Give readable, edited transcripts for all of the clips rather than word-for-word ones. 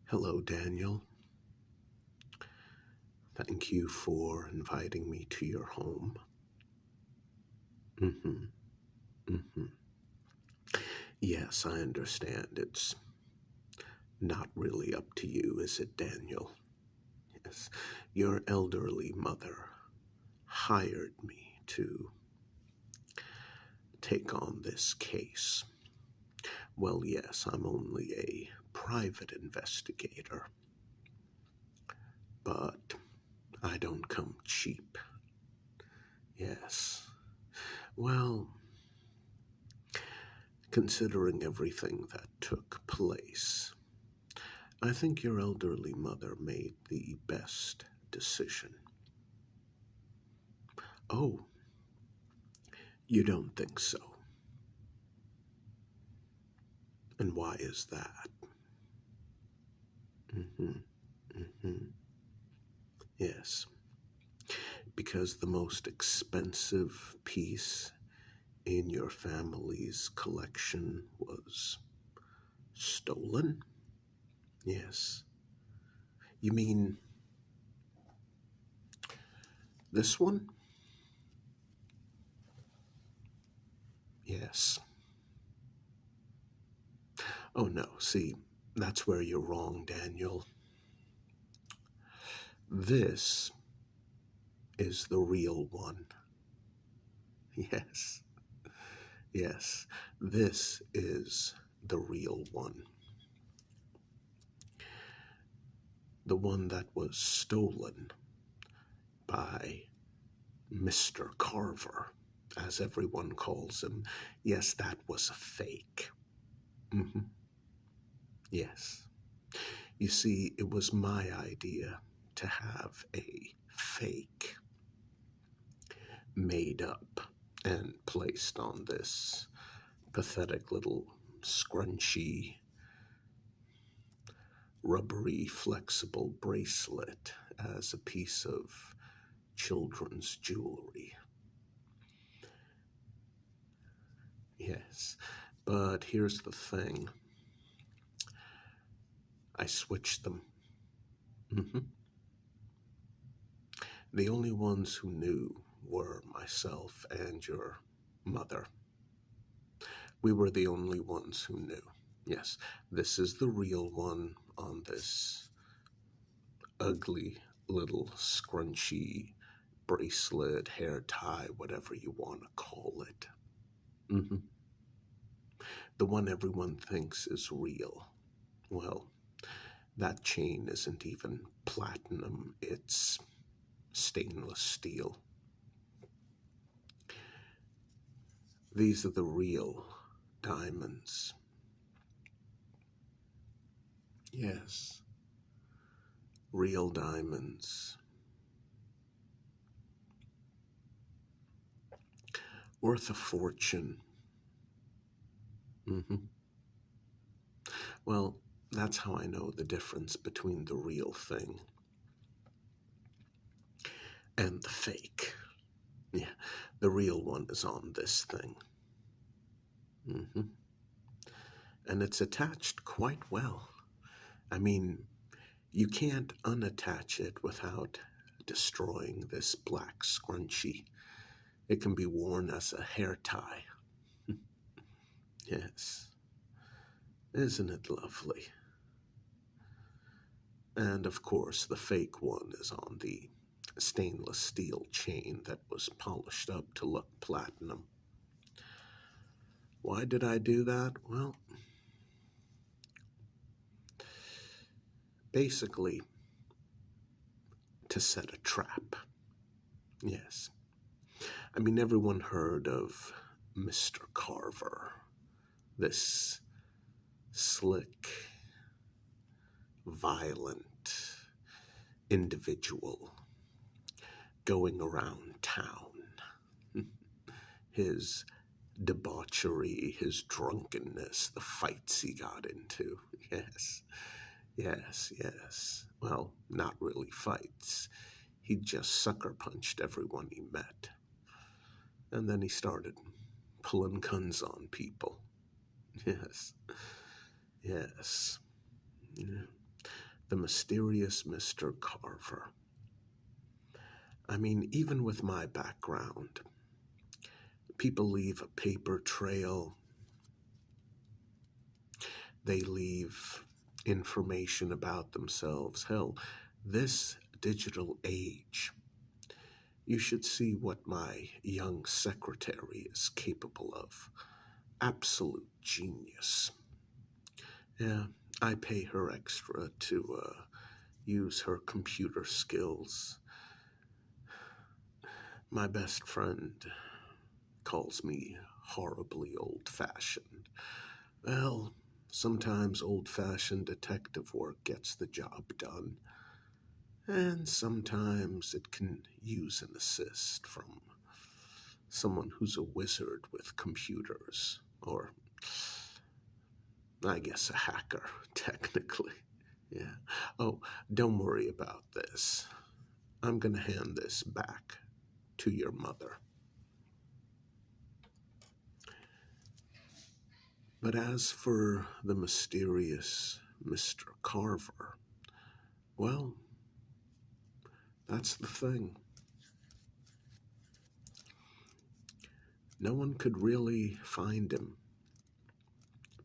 Hello, Daniel. Thank you for inviting me to your home. hmm hmm Yes, I understand. It's not really up to you, is it, Daniel? Yes. Your elderly mother hired me to take on this case. Well, yes, I'm only a private investigator, but I don't come cheap. Yes. Well, considering everything that took place, I think your elderly mother made the best decision. Oh, you don't think so? And why is that? hmm hmm Yes, because the most expensive piece in your family's collection was stolen? Yes. You mean this one? Yes. Oh no, see, that's where you're wrong, Daniel. This is the real one. Yes. Yes, this is the real one. The one that was stolen by Mr. Carver, as everyone calls him. Yes, that was a fake. hmm Yes. You see, it was my idea to have a fake made up and placed on this pathetic little scrunchy, rubbery, flexible bracelet as a piece of children's jewelry. Yes, but here's the thing. I switched them. hmm The only ones who knew were myself and your mother. We were the only ones who knew. Yes, this is the real one on this ugly little scrunchy bracelet, hair tie, whatever you want to call it. hmm The one everyone thinks is real. Well, that chain isn't even platinum, it's stainless steel. These are the real diamonds. Yes, real diamonds. Worth a fortune. hmm Well, that's how I know the difference between the real thing and the fake. Yeah, the real one is on this thing. hmm And it's attached quite well. I mean, you can't unattach it without destroying this black scrunchie. It can be worn as a hair tie. Yes, isn't it lovely? And of course, the fake one is on the stainless steel chain that was polished up to look platinum. Why did I do that? Well, basically, to set a trap. Yes. I mean, everyone heard of Mr. Carver, this slick, violent individual going around town. His debauchery, his drunkenness, the fights he got into. Yes, yes, yes. Well, not really fights. He just sucker punched everyone he met. And then he started pulling guns on people. Yes, yes. Yeah. The mysterious Mr. Carver. I mean, even with my background, people leave a paper trail. They leave information about themselves. Hell, this digital age, you should see what my young secretary is capable of. Absolute genius. Yeah, I pay her extra to use her computer skills. My best friend calls me horribly old-fashioned. Well, sometimes old-fashioned detective work gets the job done, and sometimes it can use an assist from someone who's a wizard with computers, or I guess a hacker, technically. Yeah. Oh, don't worry about this. I'm going to hand this back to your mother. But as for the mysterious Mr. Carver, well, that's the thing. No one could really find him.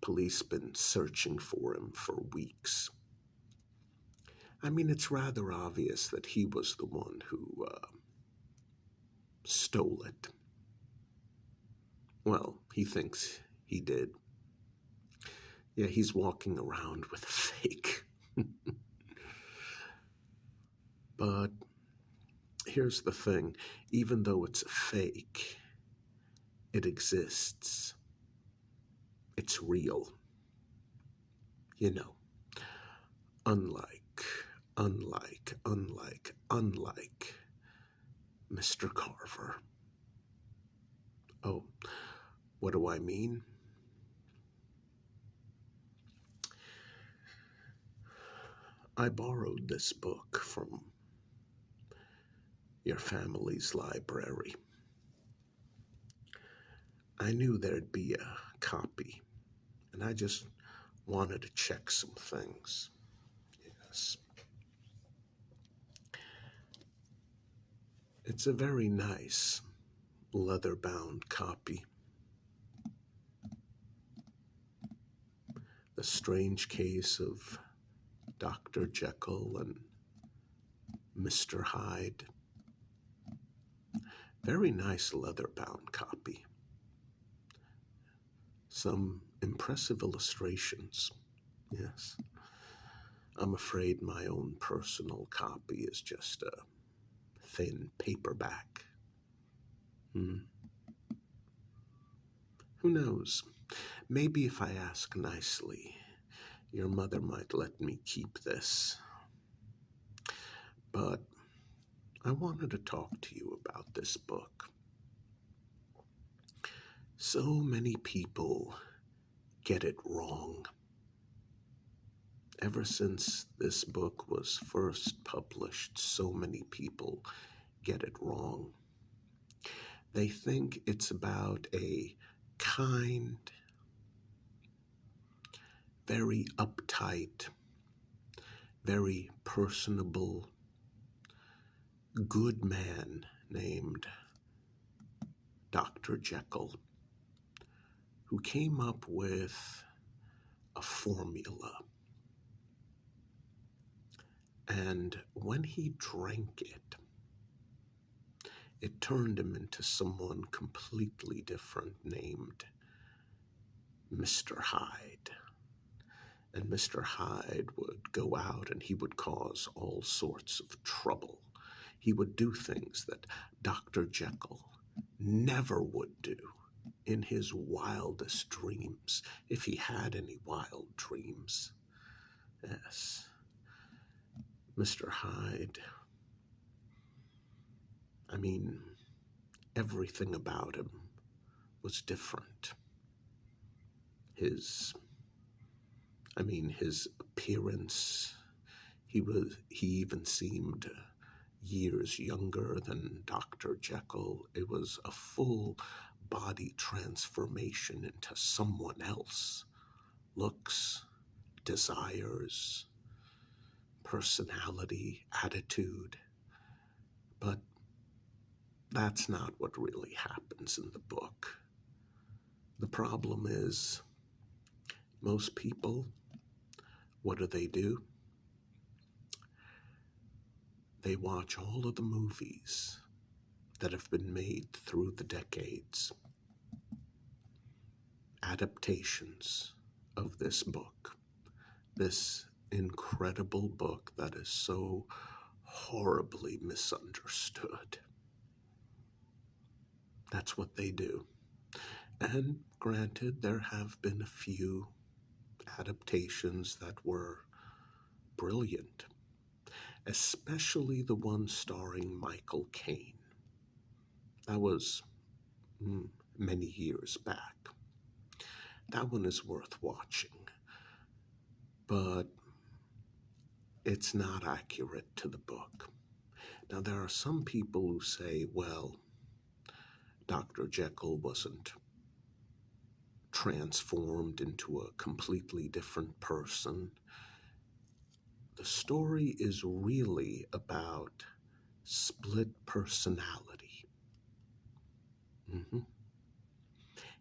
Police been searching for him for weeks. I mean, it's rather obvious that he was the one who stole it. Well, he thinks he did. Yeah, he's walking around with a fake. But here's the thing. Even though it's a fake, it exists. It's real. You know, unlike Mr. Carver. Oh, what do I mean? I borrowed this book from your family's library. I knew there'd be a copy, and I just wanted to check some things. Yes. It's a very nice leather-bound copy. The Strange Case of Dr. Jekyll and Mr. Hyde. Very nice leather-bound copy. Some impressive illustrations. Yes. I'm afraid my own personal copy is just a thin paperback. Who knows? Maybe if I ask nicely, your mother might let me keep this. But I wanted to talk to you about this book. So many people get it wrong. Ever since this book was first published, so many people get it wrong. They think it's about a kind, very uptight, very personable, good man named Dr. Jekyll, who came up with a formula. And when he drank it, it turned him into someone completely different named Mr. Hyde. And Mr. Hyde would go out and he would cause all sorts of trouble. He would do things that Dr. Jekyll never would do in his wildest dreams, if he had any wild dreams. Yes. Mr. Hyde, I mean, everything about him was different. His appearance, he even seemed years younger than Dr. Jekyll. It was a full body transformation into someone else. Looks, desires, personality, attitude. But that's not what really happens in the book. The problem is, most people, what do? They watch all of the movies that have been made through the decades, adaptations of this book, this incredible book that is so horribly misunderstood. That's what they do. And granted, there have been a few adaptations that were brilliant, especially the one starring Michael Caine. That was many years back. That one is worth watching, but it's not accurate to the book. Now, there are some people who say, well, Dr. Jekyll wasn't transformed into a completely different person. The story is really about split personality.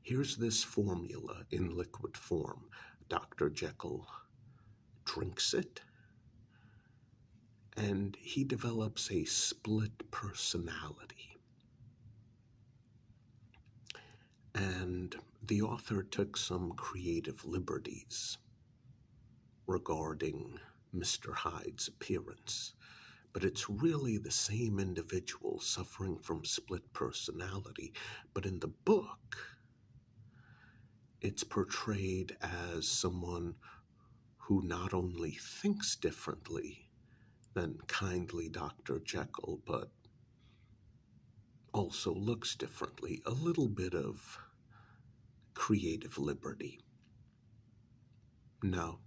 Here's this formula in liquid form. Dr. Jekyll drinks it, and he develops a split personality. And the author took some creative liberties regarding Mr. Hyde's appearance, but it's really the same individual suffering from split personality. But in the book, it's portrayed as someone who not only thinks differently than kindly Dr. Jekyll, but also looks differently. A little bit of creative liberty. No.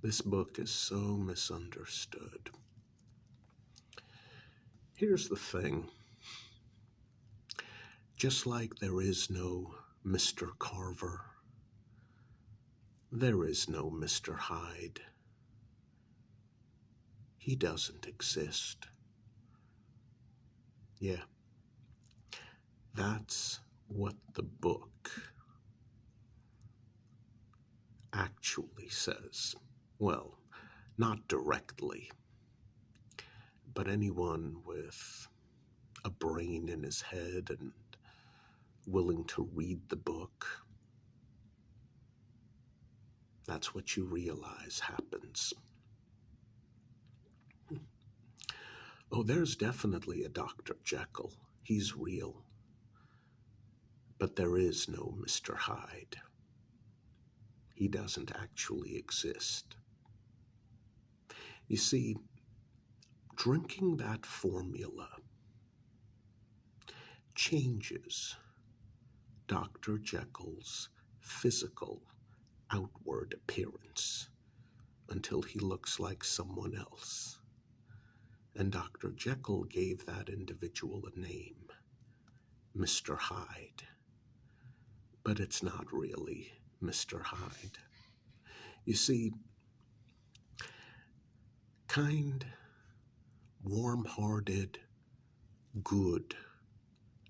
This book is so misunderstood. Here's the thing. Just like there is no Mr. Carver, there is no Mr. Hyde. He doesn't exist. Yeah. That's what the book actually says. Well, not directly, but anyone with a brain in his head and willing to read the book, that's what you realize happens. Oh, there's definitely a Dr. Jekyll. He's real. But there is no Mr. Hyde. He doesn't actually exist. You see, drinking that formula changes Dr. Jekyll's physical outward appearance until he looks like someone else. And Dr. Jekyll gave that individual a name, Mr. Hyde. But it's not really Mr. Hyde. You see, kind, warm-hearted, good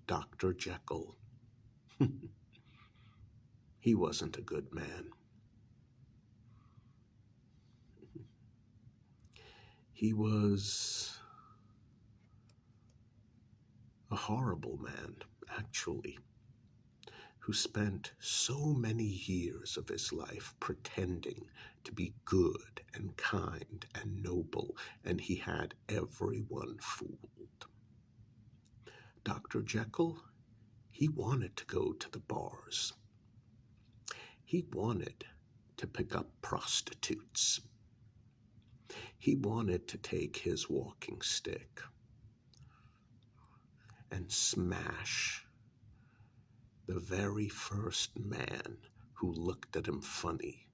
Dr. Jekyll, he wasn't a good man. He was a horrible man, actually, who spent so many years of his life pretending to be good and kind and noble, and he had everyone fooled. Dr. Jekyll, he wanted to go to the bars. He wanted to pick up prostitutes. He wanted to take his walking stick and smash the very first man who looked at him funny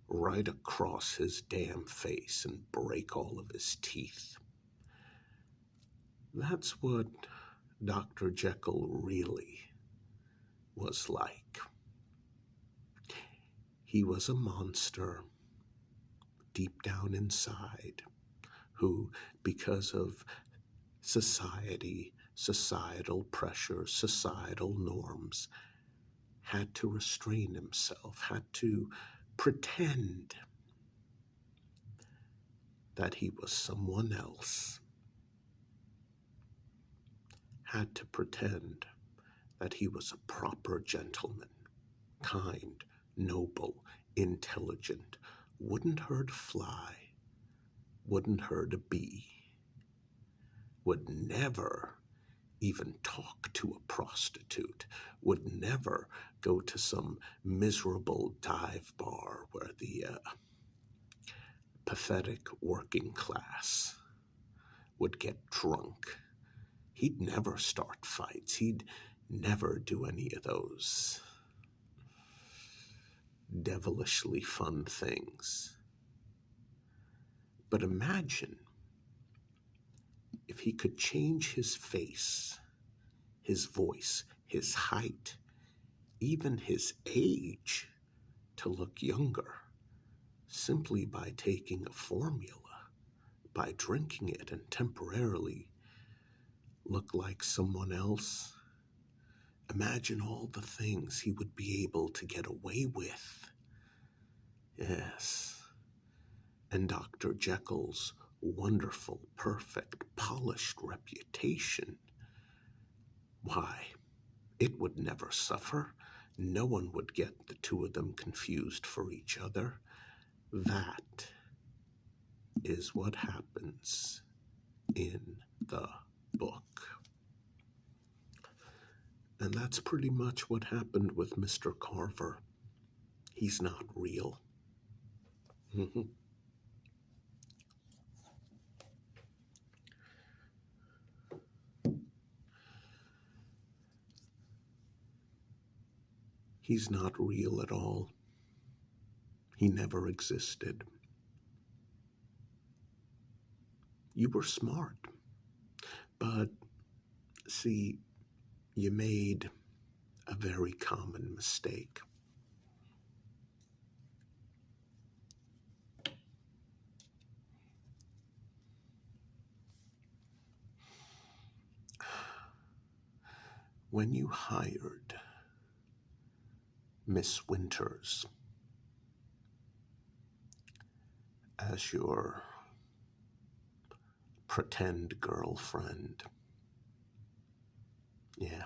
right across his damn face and break all of his teeth. That's what Dr. Jekyll really was like. He was a monster deep down inside, who, because of society, societal pressure, societal norms, had to restrain himself, had to pretend that he was someone else, had to pretend that he was a proper gentleman, kind, noble, intelligent, wouldn't hurt a fly, wouldn't hurt a bee, would never even talk to a prostitute, would never go to some miserable dive bar where the pathetic working class would get drunk. He'd never start fights. He'd never do any of those devilishly fun things. But imagine if he could change his face, his voice, his height, even his age to look younger, simply by taking a formula, by drinking it and temporarily look like someone else. Imagine all the things he would be able to get away with. Yes. And Dr. Jekyll's wonderful, perfect, polished reputation. Why, it would never suffer. No one would get the two of them confused for each other. That is what happens in the book. And that's pretty much what happened with Mr. Carver. He's not real. He's not real at all. He never existed. You were smart, but see, you made a very common mistake. When you hired Miss Winters as your pretend girlfriend, yeah,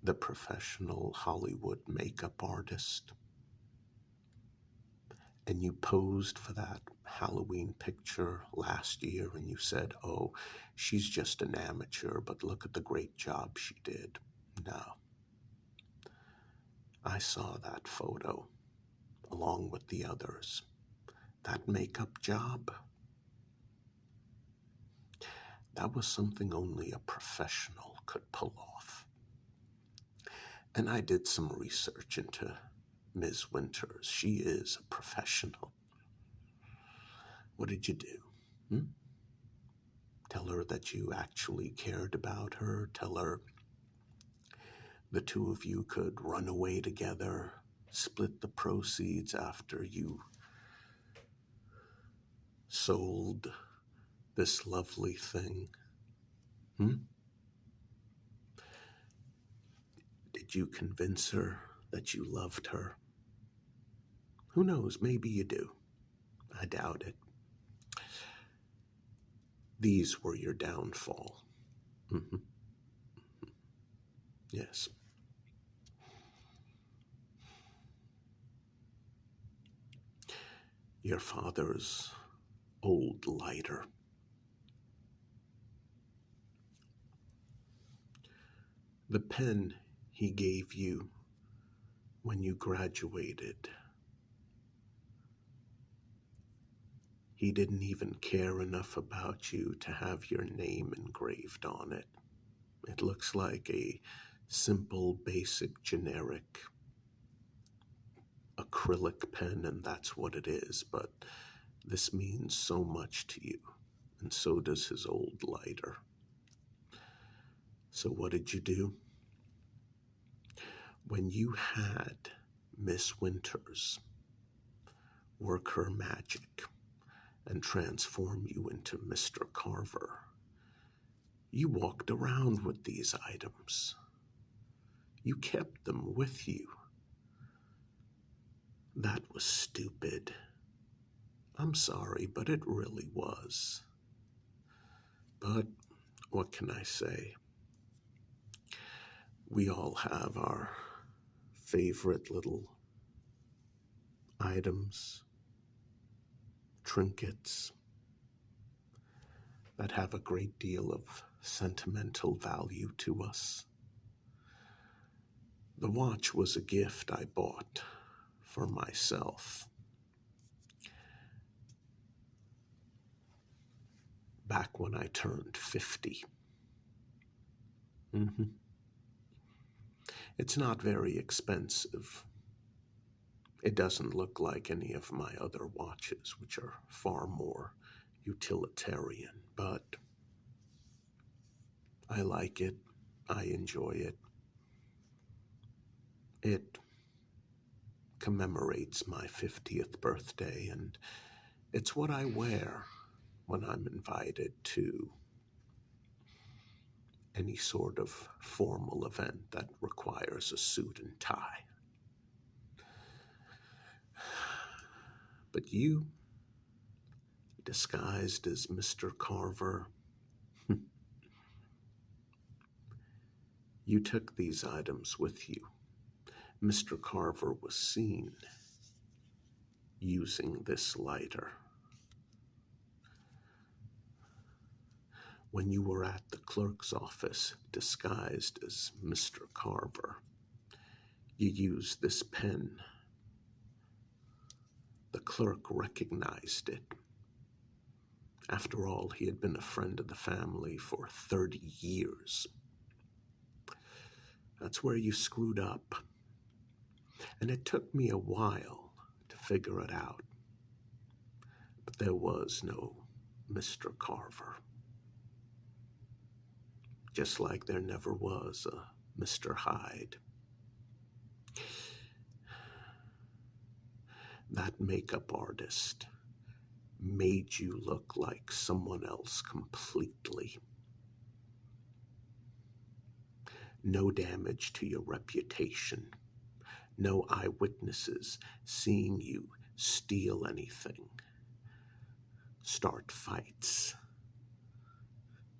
the professional Hollywood makeup artist, and you posed for that Halloween picture last year and you said, oh, she's just an amateur, but look at the great job she did. No. I saw that photo along with the others. That makeup job, that was something only a professional could pull off. And I did some research into Ms. Winters. She is a professional. What did you do? Tell her that you actually cared about her. Tell her the two of you could run away together, split the proceeds after you sold this lovely thing. Did you convince her that you loved her? Who knows, maybe you do. I doubt it. These were your downfall. Yes. Your father's old lighter. The pen he gave you when you graduated. He didn't even care enough about you to have your name engraved on it. It looks like a simple, basic, generic acrylic pen, and that's what it is, but this means so much to you, and so does his old lighter. So what did you do? When you had Miss Winters, work her magic and transform you into Mr. Carver. You walked around with these items. You kept them with you. That was stupid. I'm sorry, but it really was. But what can I say? We all have our favorite little items, trinkets that have a great deal of sentimental value to us. The watch was a gift I bought for myself back when I turned 50. It's not very expensive. It doesn't look like any of my other watches, which are far more utilitarian, but I like it. I enjoy it. It commemorates my 50th birthday, and it's what I wear when I'm invited to any sort of formal event that requires a suit and tie. But you, disguised as Mr. Carver, you took these items with you. Mr. Carver was seen using this lighter. When you were at the clerk's office disguised as Mr. Carver, you used this pen. The clerk recognized it. After all, he had been a friend of the family for 30 years. That's where you screwed up. And it took me a while to figure it out. But there was no Mr. Carver. Just like there never was a Mr. Hyde. That makeup artist made you look like someone else completely. No damage to your reputation. No eyewitnesses seeing you steal anything. Start fights.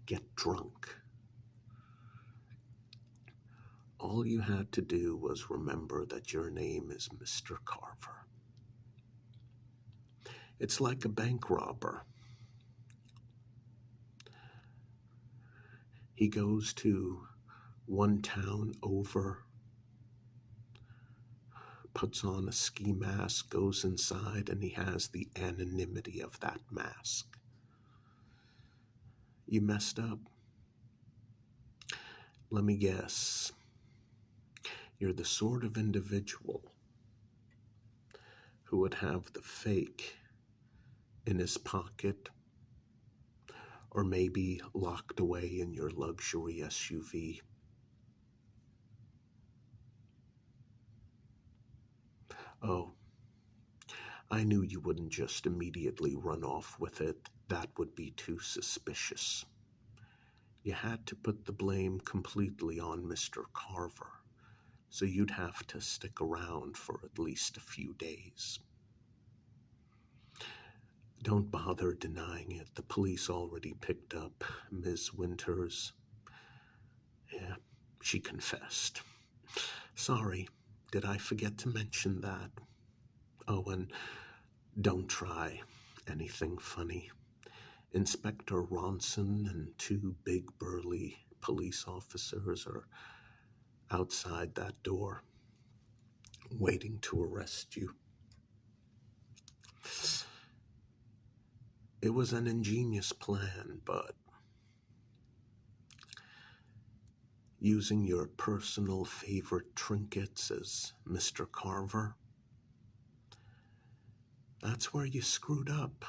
Get drunk. All you had to do was remember that your name is Mr. Carver. It's like a bank robber. He goes to one town over, puts on a ski mask, goes inside, and he has the anonymity of that mask. You messed up. Let me guess. You're the sort of individual who would have the fake in his pocket, or maybe locked away in your luxury SUV. Oh, I knew you wouldn't just immediately run off with it. That would be too suspicious. You had to put the blame completely on Mr. Carver, so you'd have to stick around for at least a few days. Don't bother denying it. The police already picked up Ms. Winters. Yeah, she confessed. Sorry, did I forget to mention that? Oh, and don't try anything funny. Inspector Ronson and two big burly police officers are outside that door, waiting to arrest you. It was an ingenious plan, but using your personal favorite trinkets as Mr. Carver, that's where you screwed up.